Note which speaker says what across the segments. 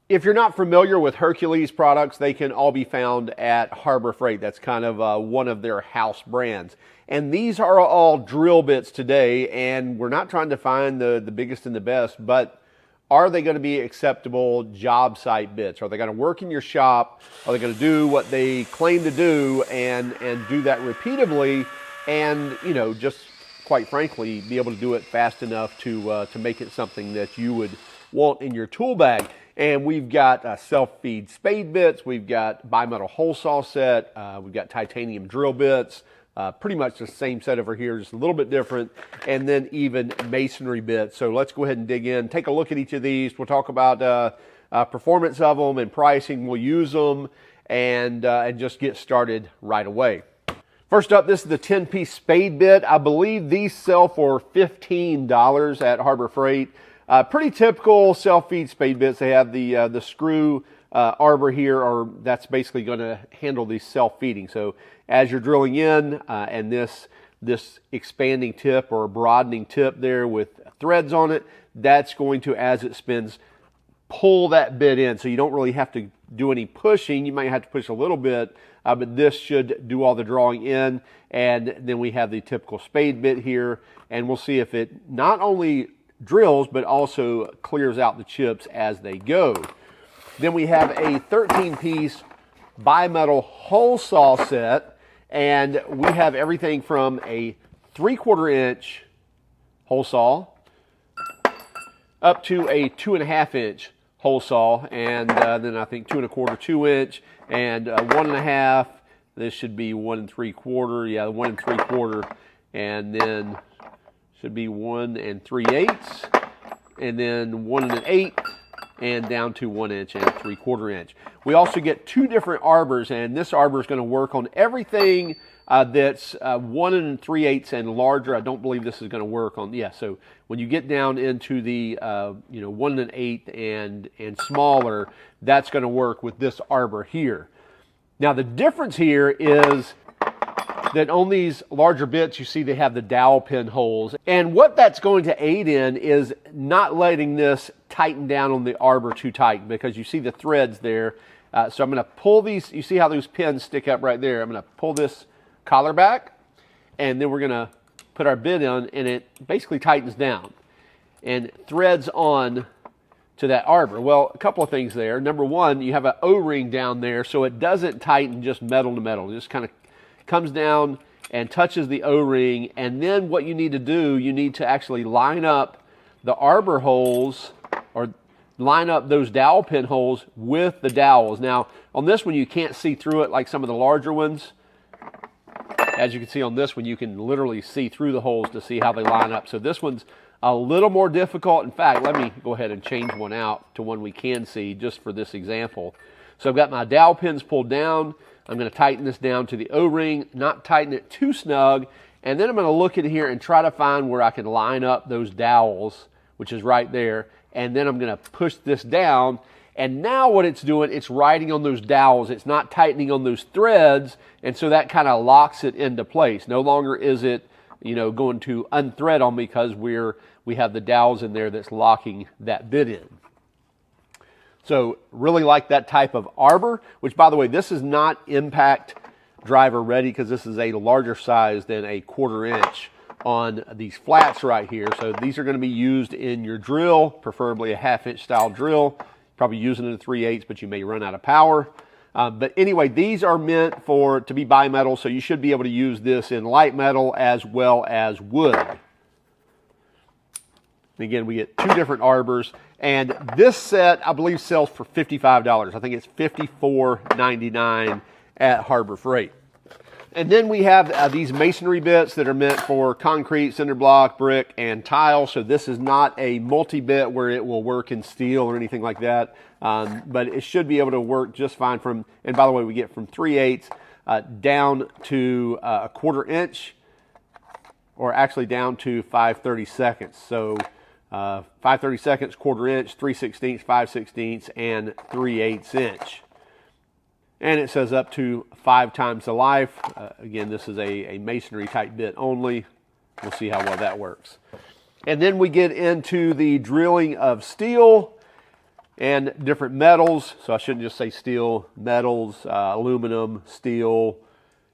Speaker 1: If you're not familiar with Hercules products, they can all be found at Harbor Freight. That's kind of one of their house brands. And these are all drill bits today, and we're not trying to find the biggest and the best, but are they going to be acceptable job site bits? Are they going to work in your shop? Are they going to do what they claim to do and do that repeatedly and, you know, just quite frankly, be able to do it fast enough to make it something that you would want in your tool bag? And we've got self-feed spade bits, we've got bimetal hole saw set, we've got titanium drill bits, pretty much the same set over here, just a little bit different, and then even masonry bits. So let's go ahead and dig in, take a look at each of these. We'll talk about performance of them and pricing. We'll use them and just get started right away. First up, this is the 10-piece spade bit. I believe these sell for $15 at Harbor Freight. Pretty typical self-feed spade bits. They have the screw arbor here, or that's basically going to handle the self-feeding. So as you're drilling in, and this expanding tip or broadening tip there with threads on it, that's going to, as it spins, pull that bit in. So you don't really have to do any pushing. You might have to push a little bit, but this should do all the drawing in. And then we have the typical spade bit here, and we'll see if it not only drills, but also clears out the chips as they go. Then we have a 13-piece bimetal hole saw set, and we have everything from a 3/4 inch hole saw up to a 2.5 inch hole saw, and then I think 2 1/4, 2 inch, and 1.5. This should be 1 3/4. Yeah, 1 3/4, and then should be 1 3/8, and then 1 1/8, and down to 1 inch and 3/4 inch. We also get 2 different arbors, and this arbor is going to work on everything that's 1 3/8 and larger. I don't believe this is going to work on, yeah, so when you get down into the 1 1/8 and smaller, that's going to work with this arbor here. Now the difference here is that on these larger bits, you see they have the dowel pin holes. And what that's going to aid in is not letting this tighten down on the arbor too tight, because you see the threads there. So I'm going to pull these, you see how those pins stick up right there. I'm going to pull this collar back, and then we're going to put our bit in, and it basically tightens down and threads on to that arbor. Well, a couple of things there. Number one, you have an O-ring down there, so it doesn't tighten just metal to metal. It just kind of comes down and touches the O-ring, and then what you need to do, you need to actually line up the arbor holes, or line up those dowel pin holes with the dowels. Now, on this one, you can't see through it like some of the larger ones. As you can see on this one, you can literally see through the holes to see how they line up. So this one's a little more difficult. In fact, let me go ahead and change one out to one we can see just for this example. So I've got my dowel pins pulled down. I'm going to tighten this down to the O-ring, not tighten it too snug, and then I'm going to look in here and try to find where I can line up those dowels, which is right there, and then I'm going to push this down, and now what it's doing, it's riding on those dowels. It's not tightening on those threads, and so that kind of locks it into place. No longer is it, going to unthread on me because we have the dowels in there that's locking that bit in. So really like that type of arbor, which by the way, this is not impact driver ready because this is a larger size than a 1/4 inch on these flats right here. So these are going to be used in your drill, preferably a 1/2 inch style drill. Probably using it in 3/8, but you may run out of power. But anyway, these are meant to be bimetal, so you should be able to use this in light metal as well as wood. Again, we get 2 different arbors, and this set, I believe, sells for $55. I think it's $54.99 at Harbor Freight. And then we have these masonry bits that are meant for concrete, cinder block, brick, and tile. So this is not a multi-bit where it will work in steel or anything like that, but it should be able to work just fine from, and by the way, we get from 3/8 down to a 1/4 inch, or actually down to 5/32. So 5/32, 1/4 inch, 3/16, 5/16, and 3/8 inch. And it says up to 5 times the life. Again, this is a masonry type bit only. We'll see how well that works. And then we get into the drilling of steel. and different metals. So I shouldn't just say steel, metals, aluminum, steel,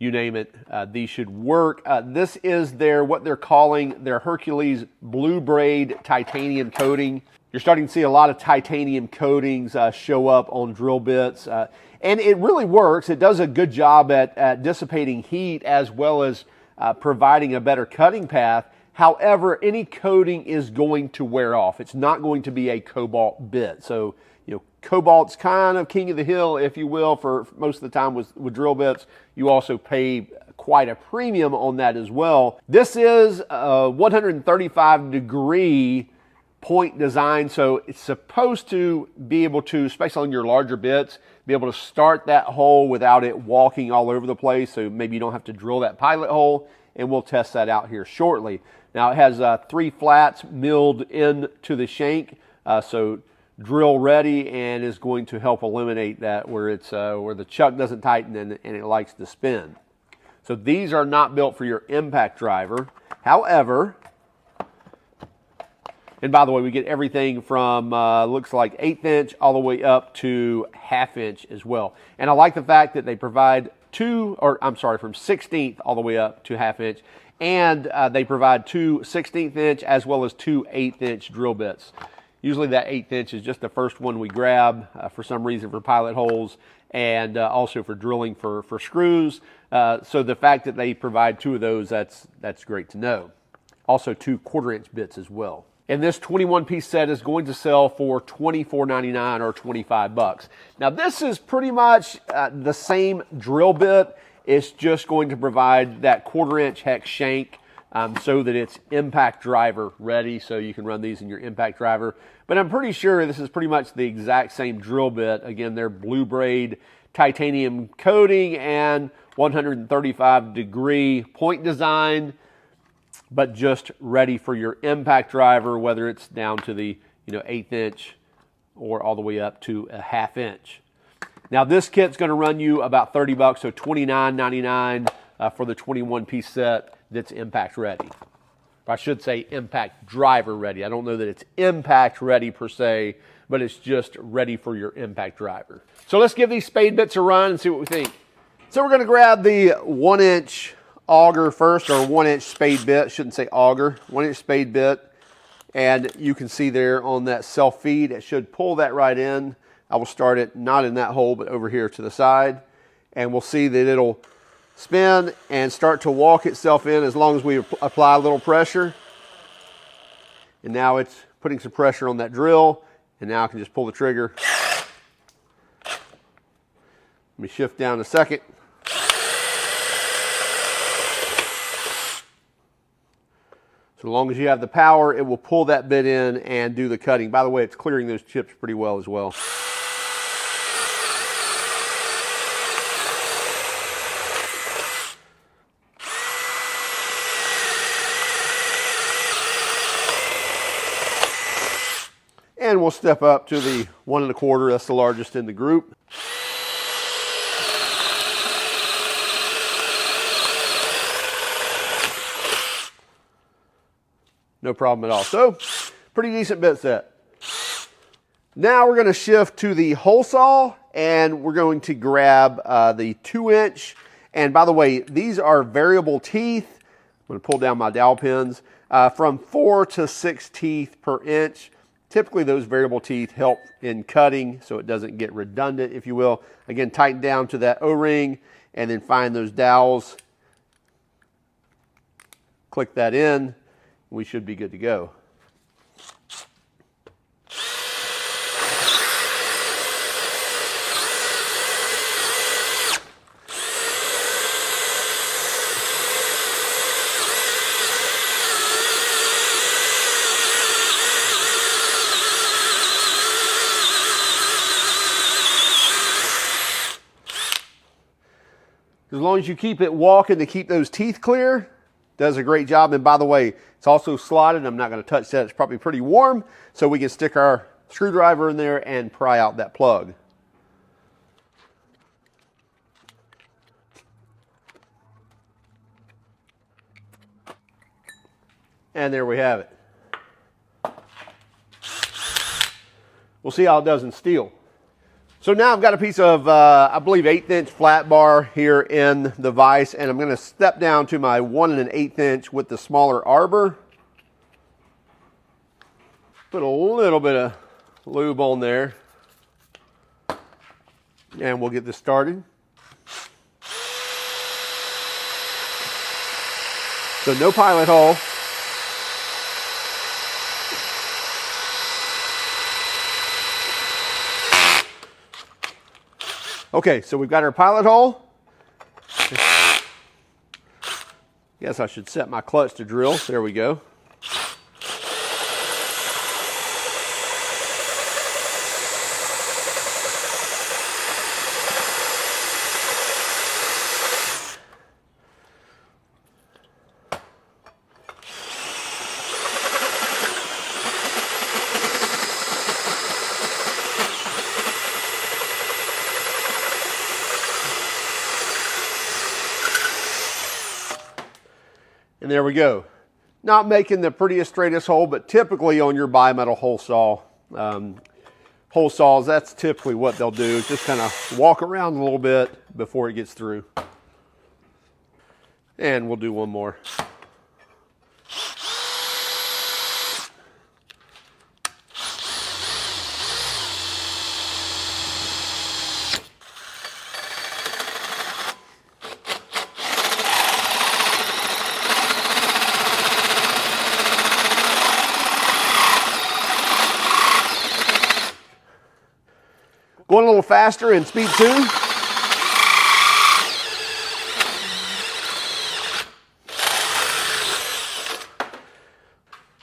Speaker 1: you name it. These should work. This is what they're calling their Hercules Blue Braid titanium coating. You're starting to see a lot of titanium coatings show up on drill bits. And it really works. It does a good job at dissipating heat as well as providing a better cutting path. However, any coating is going to wear off. It's not going to be a cobalt bit. So, cobalt's kind of king of the hill, if you will, for most of the time with drill bits. You also pay quite a premium on that as well. This is a 135 degree point design, so it's supposed to be able to, especially on your larger bits, be able to start that hole without it walking all over the place. So maybe you don't have to drill that pilot hole, and we'll test that out here shortly. Now it has 3 flats milled into the shank, so drill ready, and is going to help eliminate that where it's where the chuck doesn't tighten and it likes to spin. So these are not built for your impact driver. However, and by the way, we get everything from looks like 1/8 inch all the way up to 1/2 inch as well. And I like the fact that they provide from 1/16 all the way up to 1/2 inch, and they provide 2 1/16 inch as well as 2 1/8 inch drill bits. Usually that 1/8 inch is just the first one we grab for some reason for pilot holes, and also for drilling for screws. So the fact that they provide 2 of those, that's great to know. Also 2 1/4 inch bits as well. And this 21-piece set is going to sell for $24.99 or 25 bucks. Now this is pretty much the same drill bit. It's just going to provide that 1/4 inch hex shank so that it's impact driver ready, so you can run these in your impact driver. But I'm pretty sure this is pretty much the exact same drill bit. Again, they're blue braid titanium coating and 135 degree point design, but just ready for your impact driver, whether it's down to the 1/8 inch or all the way up to a 1/2 inch. Now this kit's going to run you about 30 bucks, so $29.99 for the 21-piece set that's impact ready. I should say impact driver ready. I don't know that it's impact ready per se, but it's just ready for your impact driver. So let's give these spade bits a run and see what we think. So we're going to grab the 1-inch auger first, or 1-inch spade bit. Shouldn't say auger. 1-inch spade bit. And you can see there on that self feed, it should pull that right in. I will start it not in that hole, but over here to the side. And we'll see that it'll spin and start to walk itself in as long as we apply a little pressure. And now it's putting some pressure on that drill. And now I can just pull the trigger. Let me shift down a second. So as long as you have the power, it will pull that bit in and do the cutting. By the way, it's clearing those chips pretty well as well. And we'll step up to the 1 1/4. That's the largest in the group. No problem at all. So, pretty decent bit set. Now we're going to shift to the hole saw, and we're going to grab the 2-inch. And by the way, these are variable teeth. I'm going to pull down my dowel pins. From 4 to 6 teeth per inch. Typically those variable teeth help in cutting so it doesn't get redundant, if you will. Again, tighten down to that O-ring and then find those dowels. Click that in. We should be good to go. As long as you keep it walking to keep those teeth clear, does a great job. And by the way, it's also slotted. I'm not going to touch that. It's probably pretty warm, so we can stick our screwdriver in there and pry out that plug. And there we have it. We'll see how it does in steel. So now I've got a piece of, I believe, 1/8 inch flat bar here in the vise, and I'm going to step down to my 1 1/8 inch with the smaller arbor. Put a little bit of lube on there, and we'll get this started. So no pilot hole. Okay, so we've got our pilot hole. Guess I should set my clutch to drill. There we go. And there we go. Not making the prettiest, straightest hole, but typically on your bimetal hole saws, that's typically what they'll do. Just kind of walk around a little bit before it gets through. And we'll do one more. Going a little faster in speed 2.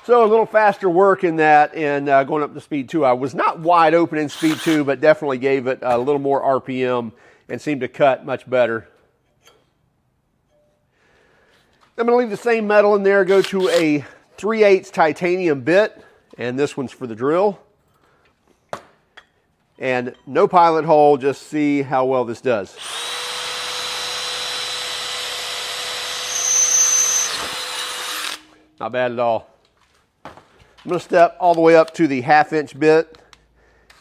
Speaker 1: So a little faster work in that, and going up to speed 2. I was not wide open in speed 2, but definitely gave it a little more RPM and seemed to cut much better. I'm going to leave the same metal in there, go to a 3/8 titanium bit, and this one's for the drill. And no pilot hole, just see how well this does. Not bad at all. I'm going to step all the way up to the 1/2 inch bit,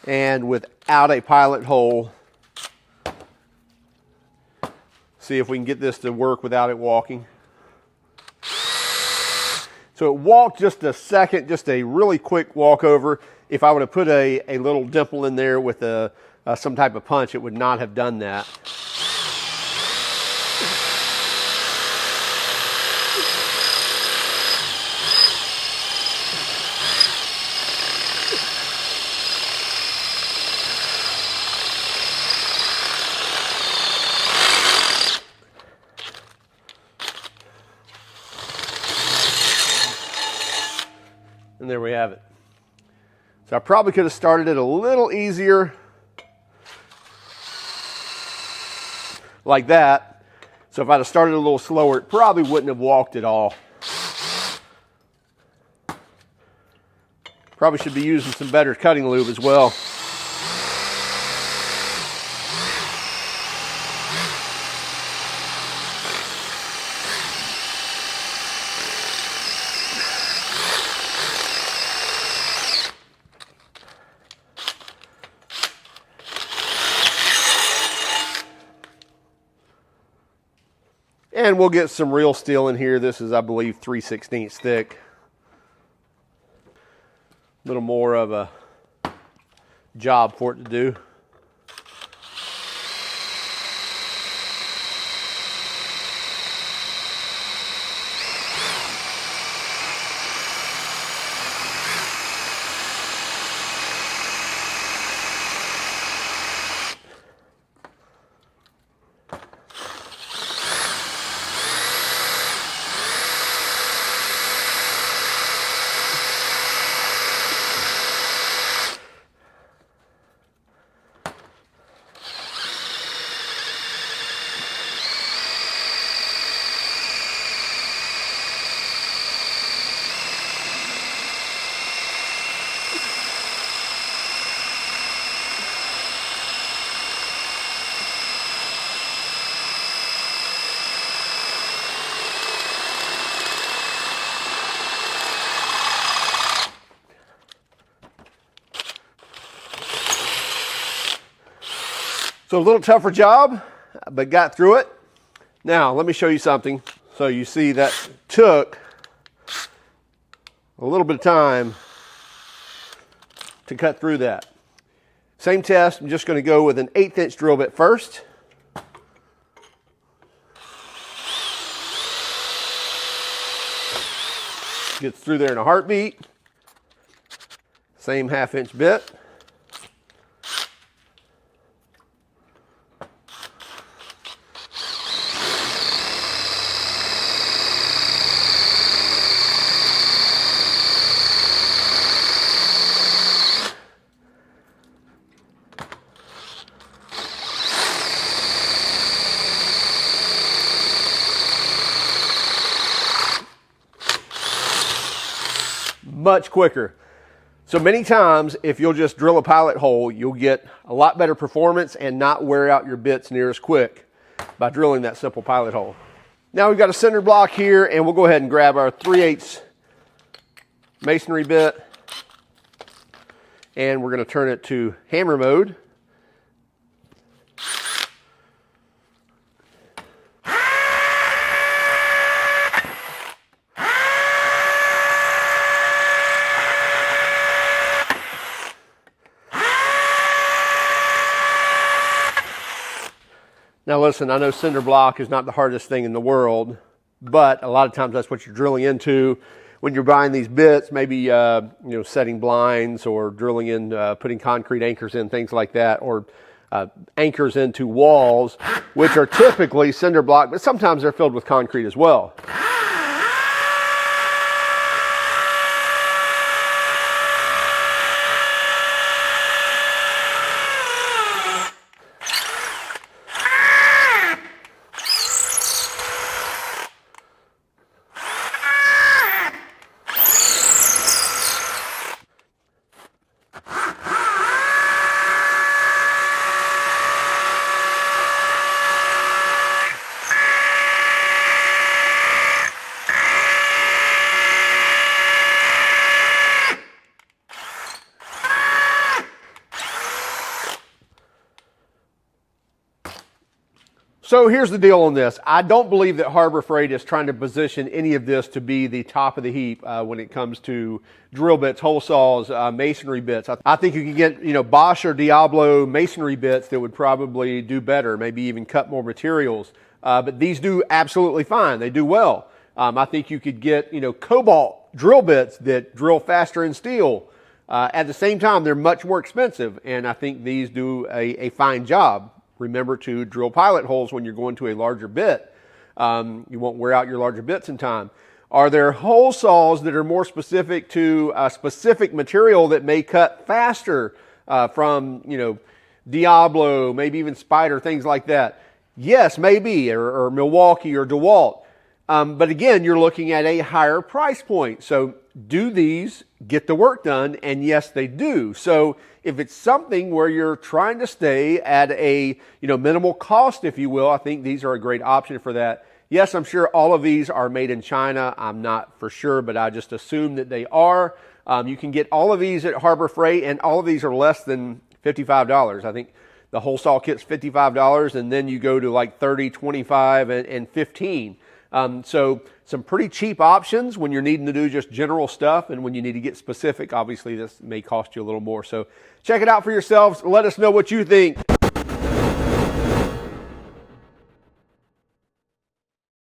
Speaker 1: and without a pilot hole, see if we can get this to work without it walking. So it walked just a second, just a really quick walkover. If I would have put a little dimple in there with some type of punch, it would not have done that. And there we have it. So I probably could have started it a little easier like that. So if I'd have started a little slower, it probably wouldn't have walked at all. Probably should be using some better cutting lube as well. And we'll get some real steel in here. This is, I believe, 3/16 thick. A little more of a job for it to do. So a little tougher job, but got through it. Now, let me show you something. So you see that took a little bit of time to cut through that. Same test, I'm just going to go with an 1/8 inch drill bit first. Gets through there in a heartbeat. Same 1/2 inch bit. Much quicker. So many times, if you'll just drill a pilot hole, you'll get a lot better performance and not wear out your bits near as quick by drilling that simple pilot hole. Now we've got a cinder block here, and we'll go ahead and grab our 3/8 masonry bit, and we're going to turn it to hammer mode. Now listen, I know cinder block is not the hardest thing in the world, but a lot of times that's what you're drilling into when you're buying these bits, maybe setting blinds or drilling in, putting concrete anchors in, things like that, or anchors into walls, which are typically cinder block, but sometimes they're filled with concrete as well. So here's the deal on this. I don't believe that Harbor Freight is trying to position any of this to be the top of the heap when it comes to drill bits, hole saws, masonry bits. I think you can get, Bosch or Diablo masonry bits that would probably do better, maybe even cut more materials. But these do absolutely fine. They do well. I think you could get, cobalt drill bits that drill faster in steel. At the same time, they're much more expensive, and I think these do a fine job. Remember to drill pilot holes when you're going to a larger bit. You won't wear out your larger bits in time. Are there hole saws that are more specific to a specific material that may cut faster from, Diablo, maybe even Spider, things like that? Yes, maybe, or Milwaukee or DeWalt. But again, you're looking at a higher price point. So do these get the work done? And yes, they do. So if it's something where you're trying to stay at a minimal cost, if you will, I think these are a great option for that. Yes, I'm sure all of these are made in China. I'm not for sure, but I just assume that they are. You can get all of these at Harbor Freight, and all of these are less than $55. I think the whole saw kit's $55, and then you go to like $30, $25, and $15. So some pretty cheap options when you're needing to do just general stuff, and when you need to get specific, obviously this may cost you a little more. So check it out for yourselves. Let us know what you think.